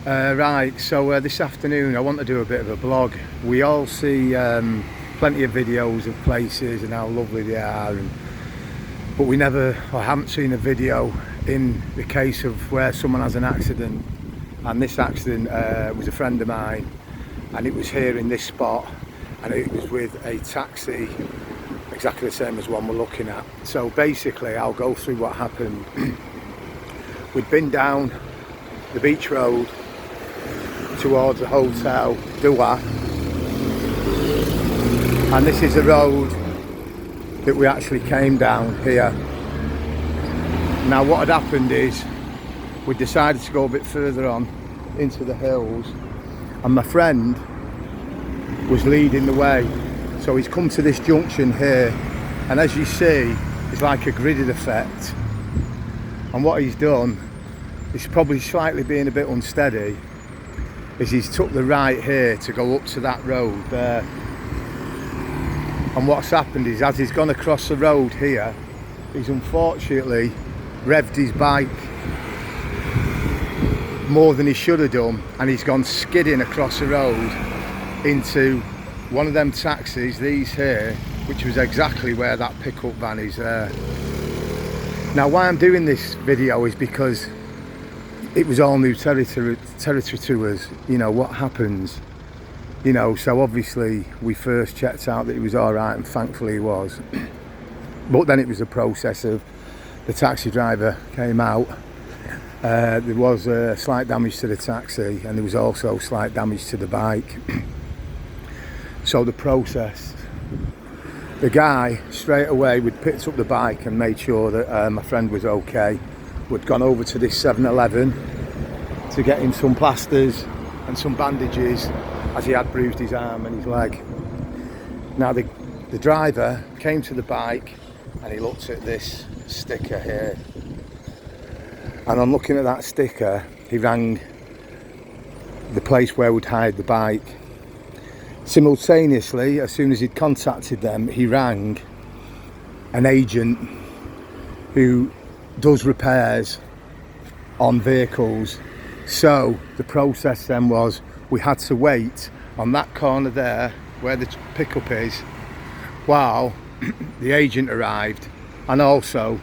Right, so this afternoon I want to do a bit of a blog. We all see plenty of videos of places and how lovely they are, but we never, or haven't seen a video in the case of where someone has an accident. And this accident was a friend of mine, and it was here in this spot, and it was with a taxi, exactly the same as one we're looking at. So basically I'll go through what happened. We'd been down the beach road towards the hotel Dua, and this is the road that we actually came down here. Now what had happened is we decided to go a bit further on into the hills, and my friend was leading the way. So he's come to this junction here, and as you see, it's like a gridded effect. And what he's done, he's probably slightly being a bit unsteady, is he's took the right here to go up to that road there. And what's happened is, as he's gone across the road here, he's unfortunately revved his bike more than he should have done, and he's gone skidding across the road into one of them taxis, these here, which was exactly where that pickup van is there. Now why I'm doing this video is because it was all new territory to us. You know what happens, you know, so obviously we first checked out that he was all right, and thankfully he was. But then it was a process of the taxi driver came out. There was slight damage to the taxi, and there was also slight damage to the bike. So the process, the guy straight away would picked up the bike and made sure that my friend was okay. We'd gone over to this 7-Eleven to get him some plasters and some bandages, as he had bruised his arm and his leg. Now the driver came to the bike and he looked at this sticker here, and on looking at that sticker he rang the place where we'd hired the bike. Simultaneously, as soon as he'd contacted them, he rang an agent who does repairs on vehicles. So the process then was, we had to wait on that corner there where the pickup is while the agent arrived, and also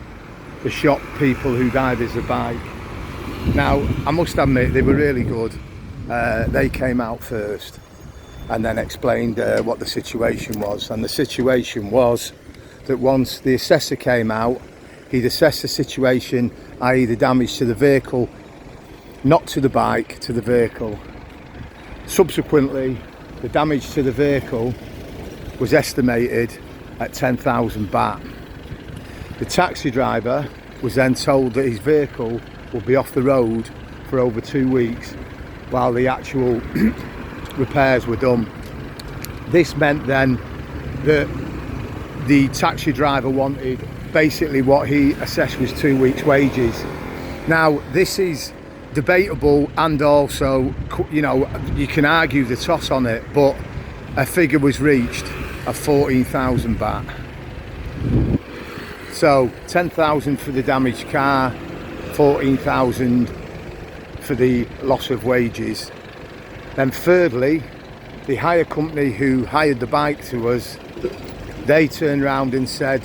the shop people who died as a bike. Now I must admit, they were really good. They came out first and then explained what the situation was. And the situation was that once the assessor came out, he'd assessed the situation, i.e. the damage to the vehicle, not to the bike, to the vehicle. Subsequently, the damage to the vehicle was estimated at 10,000 baht. The taxi driver was then told that his vehicle would be off the road for over 2 weeks while the actual repairs were done. This meant then that the taxi driver wanted basically what he assessed was 2 weeks' wages. Now this is debatable, and also, you know, you can argue the toss on it, but a figure was reached of 14,000 baht. So 10,000 for the damaged car, 14,000 for the loss of wages. Then thirdly, the hire company who hired the bike to us, they turned around and said,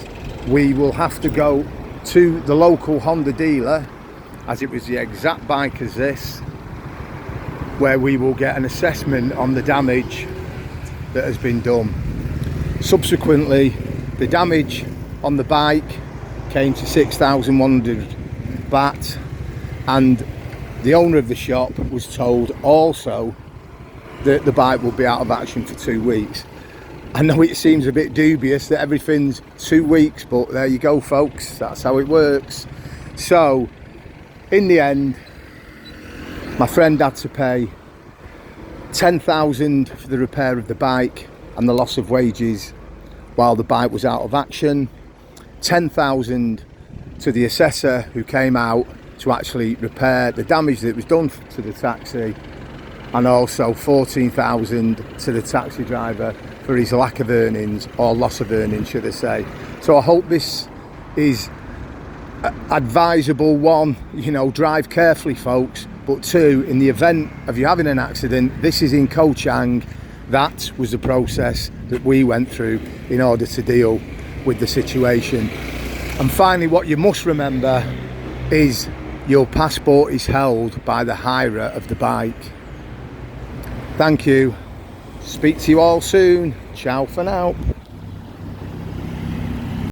we will have to go to the local Honda dealer, as it was the exact bike as this, where we will get an assessment on the damage that has been done. Subsequently, the damage on the bike came to 6,100 baht, and the owner of the shop was told also that the bike will be out of action for 2 weeks. I know it seems a bit dubious that everything's 2 weeks, but there you go folks, that's how it works. So in the end, my friend had to pay 10,000 for the repair of the bike and the loss of wages while the bike was out of action, 10,000 to the assessor who came out to actually repair the damage that was done to the taxi, and also 14,000 to the taxi driver for his lack of earnings, or loss of earnings should I say. So I hope this is advisable one. You know, drive carefully folks, but two, in the event of you having an accident, this is in Ko Chang. That was the process that we went through in order to deal with the situation. And finally, what you must remember is your passport is held by the hirer of the bike. Thank you. Speak to you all soon. Ciao for now.